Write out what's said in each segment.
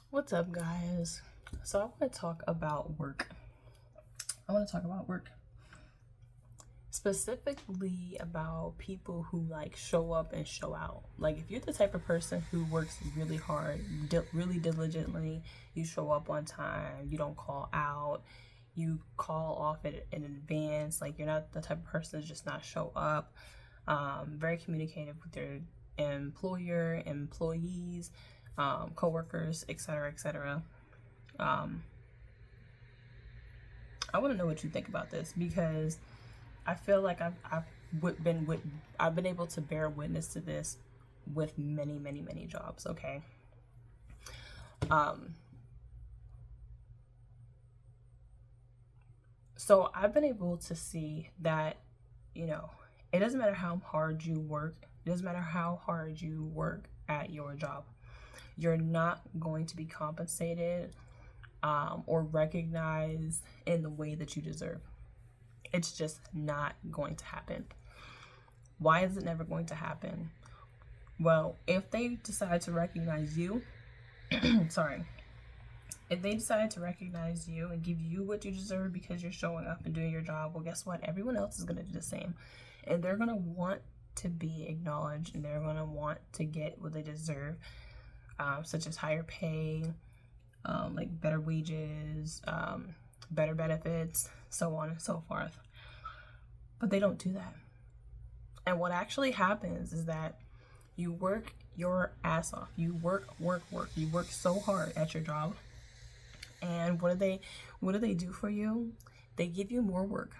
What's up, guys? So I want to talk about work. Specifically about people who show up and show out. Like, if you're the type of person who works really hard, really diligently, you show up on time, you don't call out, you call off in advance. Like, you're not the type of person to just not show up. Very communicative with your employer, employees, coworkers, etc., etc. I want to know what you think about this, because I feel like I've been able to bear witness to this with many jobs. Okay. So I've been able to see that, it doesn't matter how hard you work. It doesn't matter how hard you work at your job. You're not going to be compensated or recognized in the way that you deserve. It's just not going to happen. Why is it never going to happen? Well, if they decide to recognize you, if they decide to recognize you and give you what you deserve because you're showing up and doing your job, well, guess what? Everyone else is going to do the same. And they're going to want to be acknowledged, and they're going to want to get what they deserve, such as higher pay, like better wages, better benefits, so on and so forth. But they don't do that. And what actually happens is that you work your ass off. You work. You work so hard at your job. And what do they do for you? They give you more work.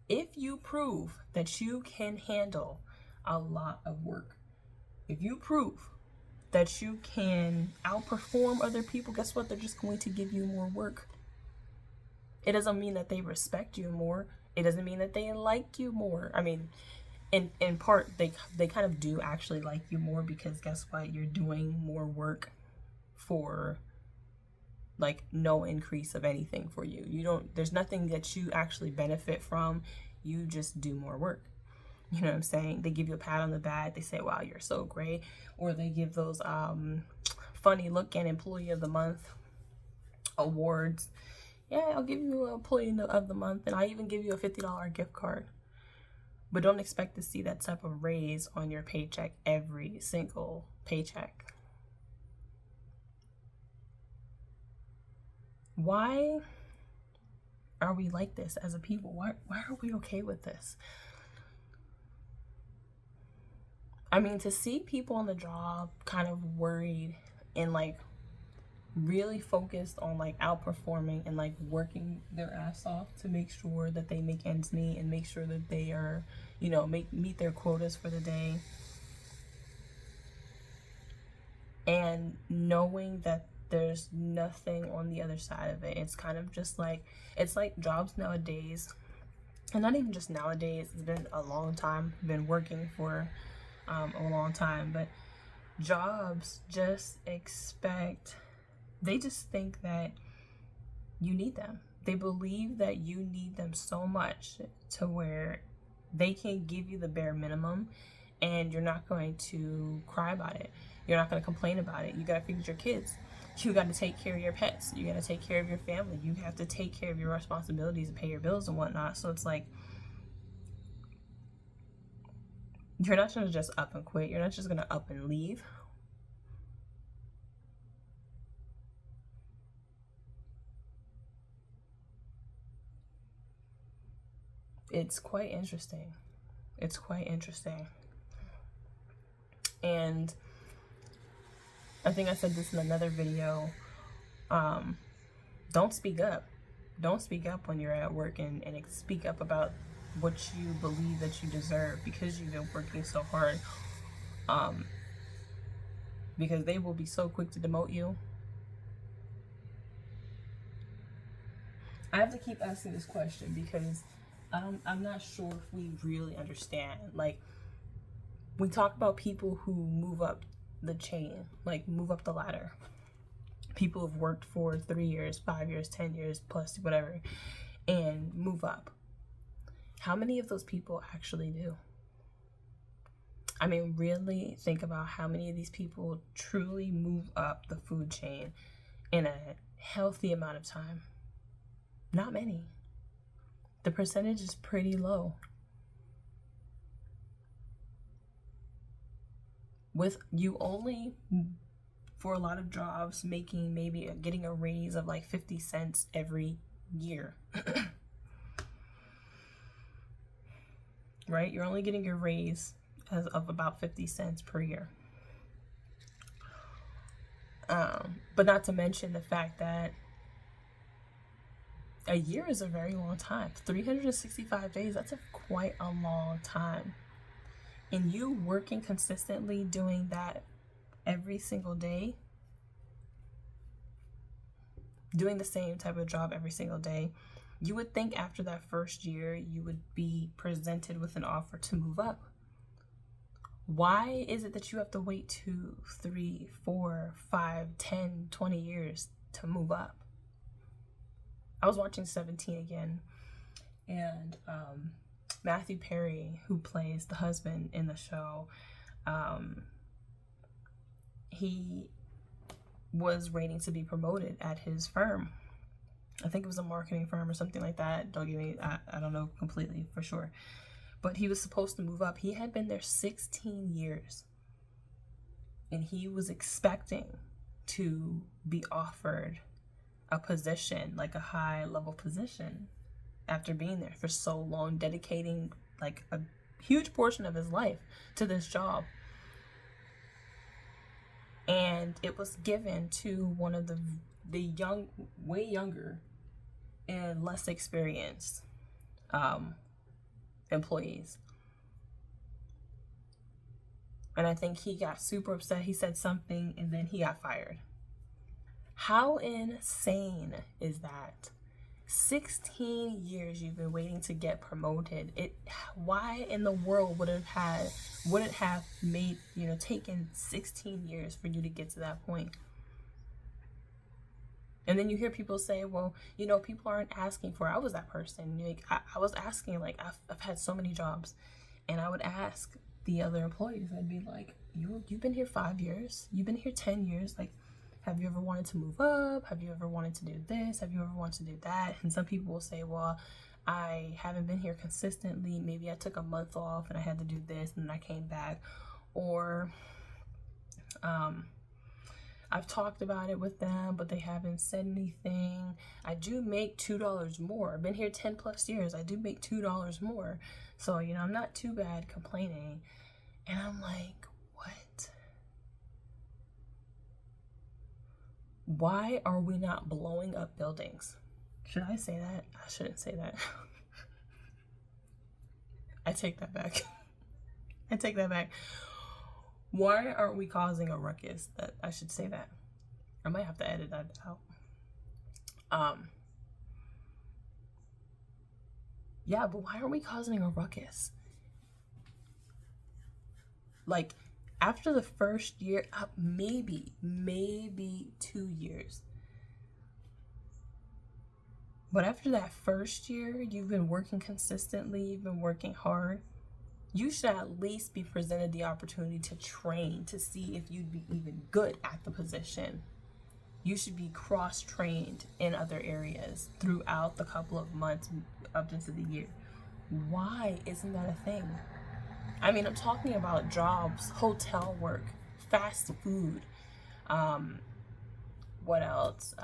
If you prove that you can handle a lot of work, if you prove that you can outperform other people, guess what? They're just going to give you more work. It doesn't mean that they respect you more. It doesn't mean that they like you more. I mean, in part, they kind of do actually like you more, because guess what? You're doing more work for no increase of anything for you. There's nothing that you actually benefit from. You just do more work. You know what I'm saying? They give you a pat on the back. They say, wow, you're so great. Or they give those funny looking employee of the month awards. Yeah, I'll give you an employee of the month, and I even give you a $50 gift card. But don't expect to see that type of raise on your paycheck every single paycheck. Why are we like this as a people? Why are we okay with this? I mean, to see people on the job kind of worried and really focused on outperforming and working their ass off to make sure that they make ends meet and make sure that they are, meet their quotas for the day. And knowing that there's nothing on the other side of it. It's kind of just it's like jobs nowadays, and not even just nowadays, it's been a long time, been working for a long time, but jobs just they just think that you need them. They believe that you need them so much to where they can give you the bare minimum, and you're not going to cry about it. You're not going to complain about it. You got to feed your kids. You got to take care of your pets. You got to take care of your family. You have to take care of your responsibilities and pay your bills and whatnot. So it's you're not going to just up and quit. You're not just going to up and leave. It's quite interesting. And I think I said this in another video. Don't speak up. Don't speak up when you're at work, and speak up about what you believe that you deserve, because you've been working so hard. Because they will be so quick to demote you. I have to keep asking this question because I'm not sure if we really understand. We talk about people who move up the chain, move up the ladder. People who've worked for 3 years, 5 years, 10 years plus, whatever, and move up. How many of those people actually do? I mean, really think about how many of these people truly move up the food chain in a healthy amount of time? Not many. The percentage is pretty low. With you only, for a lot of jobs, making maybe getting a raise of like 50 cents every year. Right? You're only getting your raise of about 50 cents per year. But not to mention the fact that a year is a very long time. 365 days, that's quite a long time. And you working consistently doing that every single day, doing the same type of job every single day, you would think after that first year you would be presented with an offer to move up. Why is it that you have to wait 2, 3, 4, 5, 10, 20 years to move up? I was watching 17 again, and Matthew Perry, who plays the husband in the show, he was waiting to be promoted at his firm. I think it was a marketing firm or something like that. Don't get me, I don't know completely for sure. But he was supposed to move up. He had been there 16 years. And he was expecting to be offered a position, like a high level position, after being there for so long, dedicating like a huge portion of his life to this job. And it was given to one of the young, way younger and less experienced employees. And I think he got super upset. He said something and then he got fired. How insane is that? 16 years you've been waiting to get promoted. Why in the world would it have made, taken 16 years for you to get to that point? And then you hear people say, well, people aren't asking for it. I was that person. I was asking, like, I've had so many jobs, and I would ask the other employees, I'd be like, you've been here 5 years, you've been here 10 years, like, have you ever wanted to move up? Have you ever wanted to do this? Have you ever wanted to do that? And some people will say, well, I haven't been here consistently. Maybe I took a month off and I had to do this and then I came back. Or I've talked about it with them, but they haven't said anything. I do make $2 more. I've been here 10 plus years. I do make $2 more. So, I'm not too bad complaining. And I'm like, what? Why are we not blowing up buildings? Should I say that? I shouldn't say that. I take that back. I take that back. Why aren't we causing a ruckus? I should say that. I might have to edit that out. Yeah, but why aren't we causing a ruckus? Like, after the first year, maybe 2 years. But after that first year, you've been working consistently, you've been working hard. You should at least be presented the opportunity to train to see if you'd be even good at the position. You should be cross-trained in other areas throughout the couple of months up into the year. Why isn't that a thing? I mean, I'm talking about jobs, hotel work, fast food. What else?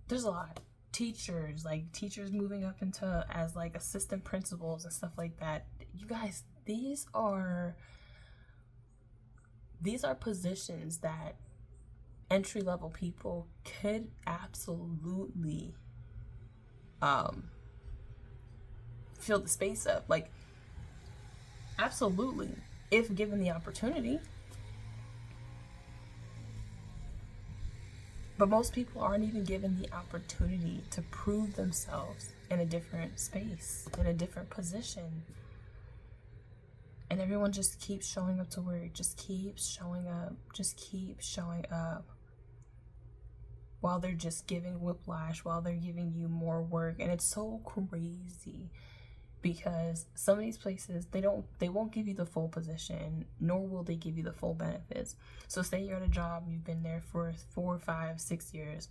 There's a lot. Teachers moving up into as like assistant principals and stuff like that. You guys, these are positions that entry-level people could absolutely fill the space up, like, absolutely, if given the opportunity. But most people aren't even given the opportunity to prove themselves in a different space, in a different position. And everyone just keeps showing up to work, just keeps showing up, while they're just giving whiplash, while they're giving you more work. And it's so crazy because some of these places, they won't give you the full position, nor will they give you the full benefits. So say you're at a job, you've been there for 4, 5, 6 years,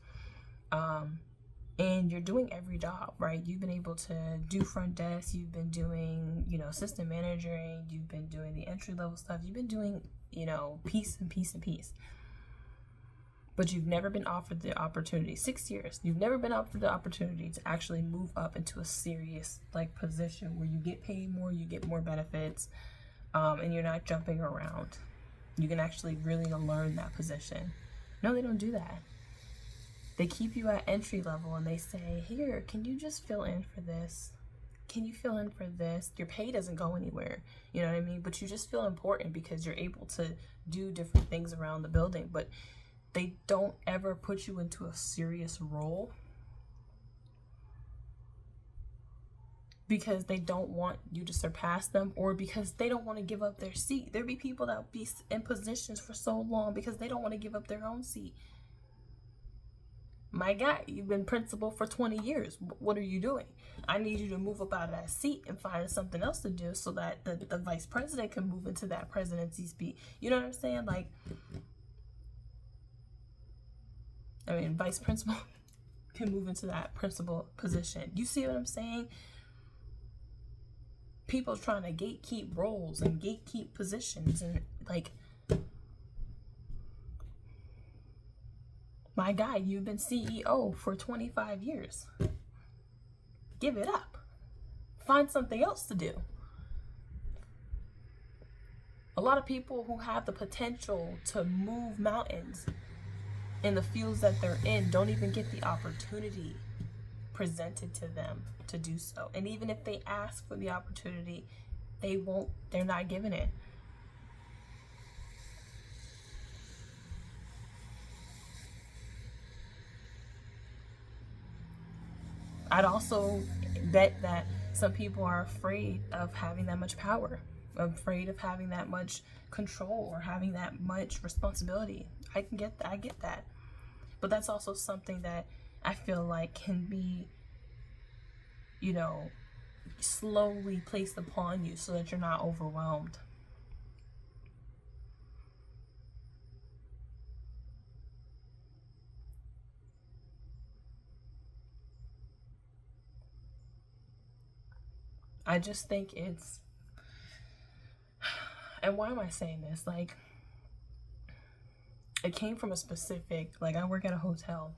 and you're doing every job, right? You've been able to do front desk, you've been doing, assistant managing, you've been doing the entry level stuff, you've been doing, piece and piece and piece. But you've never been offered the opportunity, 6 years, you've never been offered the opportunity to actually move up into a serious position where you get paid more, you get more benefits, and you're not jumping around. You can actually really learn that position. No, they don't do that. They keep you at entry level and they say, here, can you just fill in for this? Can you fill in for this? Your pay doesn't go anywhere, you know what I mean? But you just feel important because you're able to do different things around the building. But they don't ever put you into a serious role because they don't want you to surpass them, or because they don't want to give up their seat. There'll be people that will be in positions for so long because they don't want to give up their own seat. My guy, you've been principal for 20 years. What are you doing? I need you to move up out of that seat and find something else to do so that the vice president can move into that presidency seat. You know what I'm saying? Vice principal can move into that principal position. You see what I'm saying? People trying to gatekeep roles and gatekeep positions, and my guy, you've been CEO for 25 years. Give it up. Find something else to do. A lot of people who have the potential to move mountains in the fields that they're in don't even get the opportunity presented to them to do so. And even if they ask for the opportunity, they're not given it. I'd also bet that some people are afraid of having that much power, afraid of having that much control or having that much responsibility. I get that. But that's also something that I feel like can be, slowly placed upon you so that you're not overwhelmed. I just think it's, and why am I saying this? It came from a specific, I work at a hotel,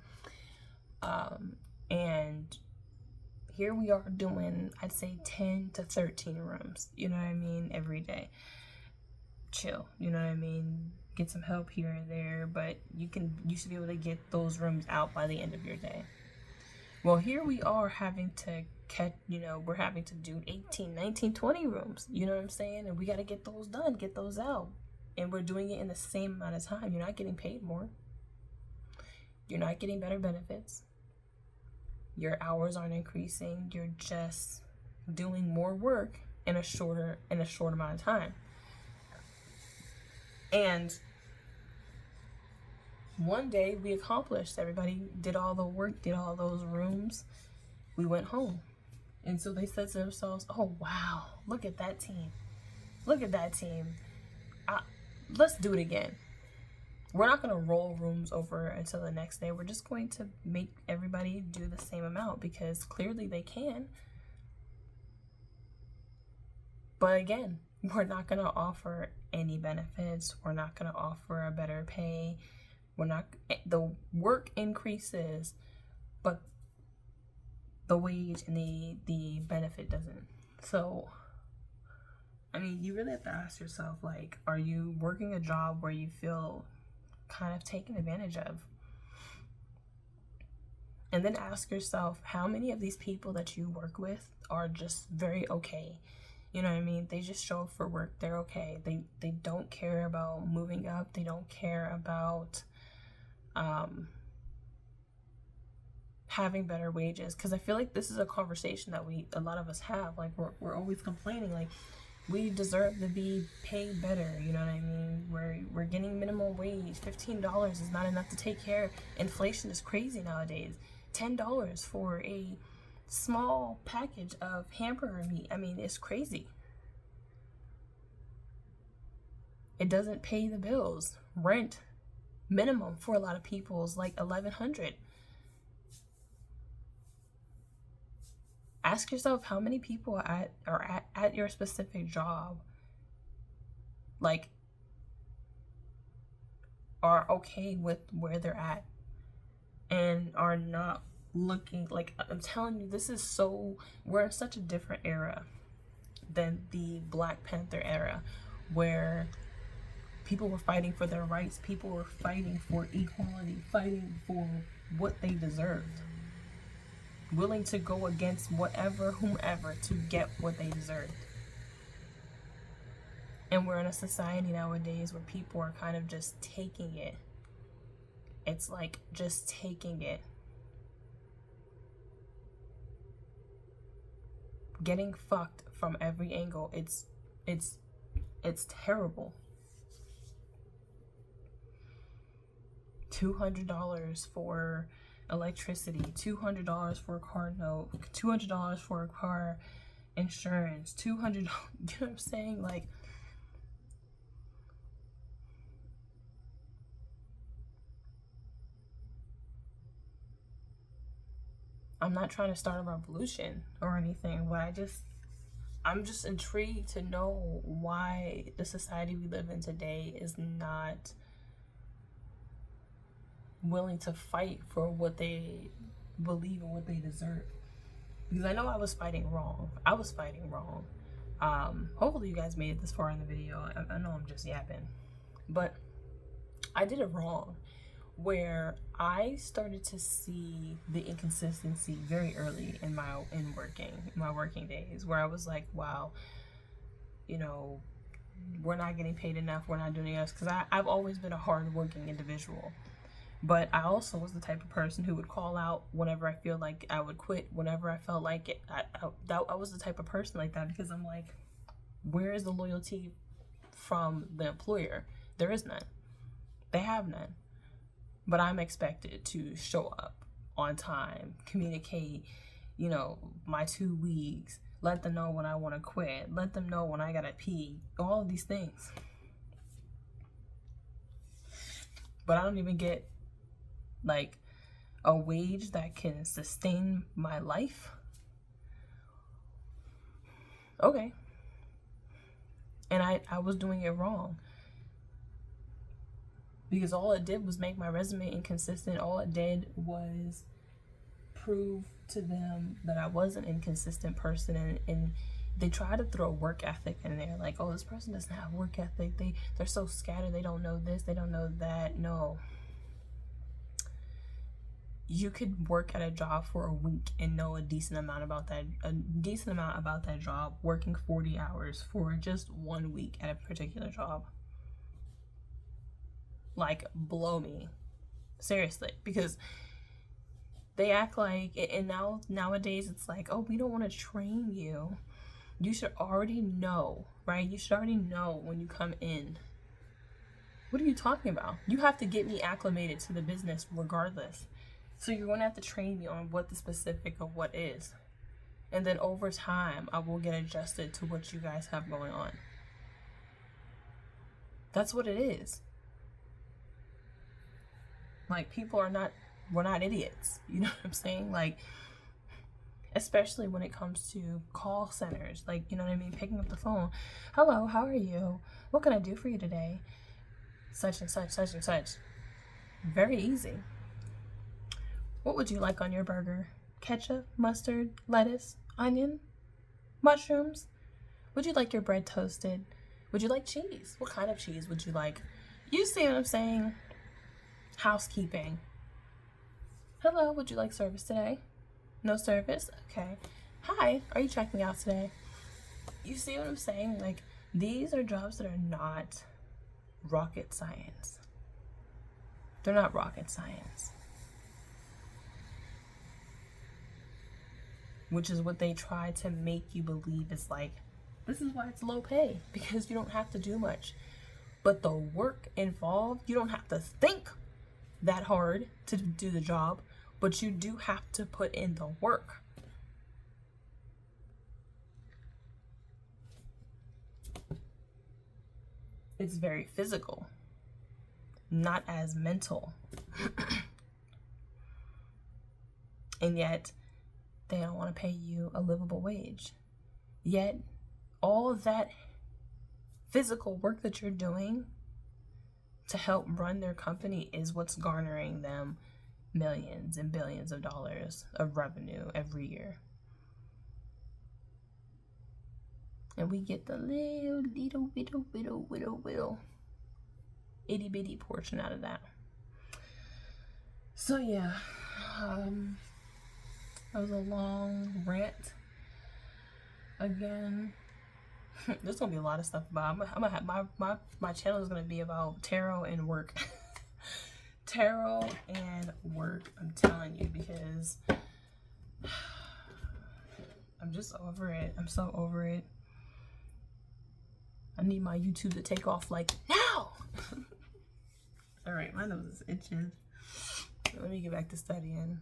and here we are doing, I'd say 10 to 13 rooms, you know what I mean, every day. Chill, you know what I mean? Get some help here and there, but you should be able to get those rooms out by the end of your day. Well, here we are having to we're having to do 18, 19, 20 rooms, you know what I'm saying? And we got to get those done, get those out. And we're doing it in the same amount of time. You're not getting paid more. You're not getting better benefits. Your hours aren't increasing. You're just doing more work in a short amount of time. And one day we accomplished. Everybody did all the work, did all those rooms. We went home. And so they said to themselves, oh, wow, look at that team. Look at that team. Let's do it again. We're not going to roll rooms over until the next day. We're just going to make everybody do the same amount because clearly they can. But again, we're not going to offer any benefits. We're not going to offer a better pay. The work increases, but the wage and the benefit doesn't. So, you really have to ask yourself, are you working a job where you feel kind of taken advantage of? And then ask yourself, how many of these people that you work with are just very okay? You know what I mean? They just show up for work. They're okay. They don't care about moving up. They don't care about having better wages. Because I feel like this is a conversation that a lot of us have. We're always complaining, we deserve to be paid better, you know what I mean? We're getting minimum wage. $15 is not enough to take care. Inflation is crazy nowadays. $10 for a small package of hamburger meat. I mean, it's crazy. It doesn't pay the bills. Rent minimum for a lot of people is like $1,100. Ask yourself how many people are at your specific job like are okay with where they're at and are not looking. Like, I'm telling you, we're in such a different era than the Black Panther era, where people were fighting for their rights, people were fighting for equality, fighting for what they deserved, willing to go against whomever to get what they deserved. And we're in a society nowadays where people are kind of just taking it. It's like just taking it. Getting fucked from every angle. It's terrible. $200 for electricity, $200 for a car note, $200 for a car insurance, $200, you know what I'm saying? Like, I'm not trying to start a revolution or anything, but I'm just intrigued to know why the society we live in today is not willing to fight for what they believe and what they deserve. Because I know I was fighting wrong. Hopefully you guys made it this far in the video. I know I'm just yapping, but I did it wrong, where I started to see the inconsistency very early in my working days, where I was like, wow, you know, we're not getting paid enough, we're not doing enough. Because I've always been a hard-working individual, but I also was the type of person who would call out whenever I feel like I would quit, whenever I felt like it. I was the type of person like that, because I'm like, where is the loyalty from the employer? There is none. They have none. But I'm expected to show up on time, communicate, you know, my 2 weeks, let them know when I want to quit, let them know when I gotta pee, all of these things. But I don't even get like a wage that can sustain my life. Okay. And I was doing it wrong. Because all it did was make my resume inconsistent. All it did was prove to them that I was an inconsistent person. And they try to throw work ethic in there. Like, oh, this person doesn't have work ethic. They're so scattered. They don't know this. They don't know that. No. You could work at a job for a week and know a decent amount about that job, working 40 hours for just 1 week at a particular job. Like, blow me. Seriously. Because they act like, and nowadays it's like, oh, we don't want to train you. You should already know, right? You should already know when you come in. What are you talking about? You have to get me acclimated to the business regardless. So you're going to have to train me on what the specific of what is. And then over time, I will get adjusted to what you guys have going on. That's what it is. Like, we're not idiots. You know what I'm saying? Like, especially when it comes to call centers. Like, you know what I mean? Picking up the phone. Hello, how are you? What can I do for you today? Such and such, such and such. Very easy. What would you like on your burger? Ketchup, mustard, lettuce, onion, mushrooms? Would you like your bread toasted? Would you like cheese? What kind of cheese would you like? You see what I'm saying? Housekeeping. Hello, would you like service today? No service? Okay. Hi, are you checking out today? You see what I'm saying? Like, these are jobs that are not rocket science. They're not rocket science. Which is what they try to make you believe is like, this is why it's low pay, because you don't have to do much. But the work involved, you don't have to think that hard to do the job, but you do have to put in the work. It's very physical, not as mental. And yet, they don't want to pay you a livable wage. Yet, all of that physical work that you're doing to help run their company is what's garnering them millions and billions of dollars of revenue every year. And we get the little itty bitty portion out of that. So yeah, that was a long rant. Again, there's gonna be a lot of stuff about. I'm gonna have my channel is gonna be about tarot and work. Tarot and work. I'm telling you, because I'm just over it. I'm so over it. I need my YouTube to take off like now. All right, my nose is itching. Let me get back to studying.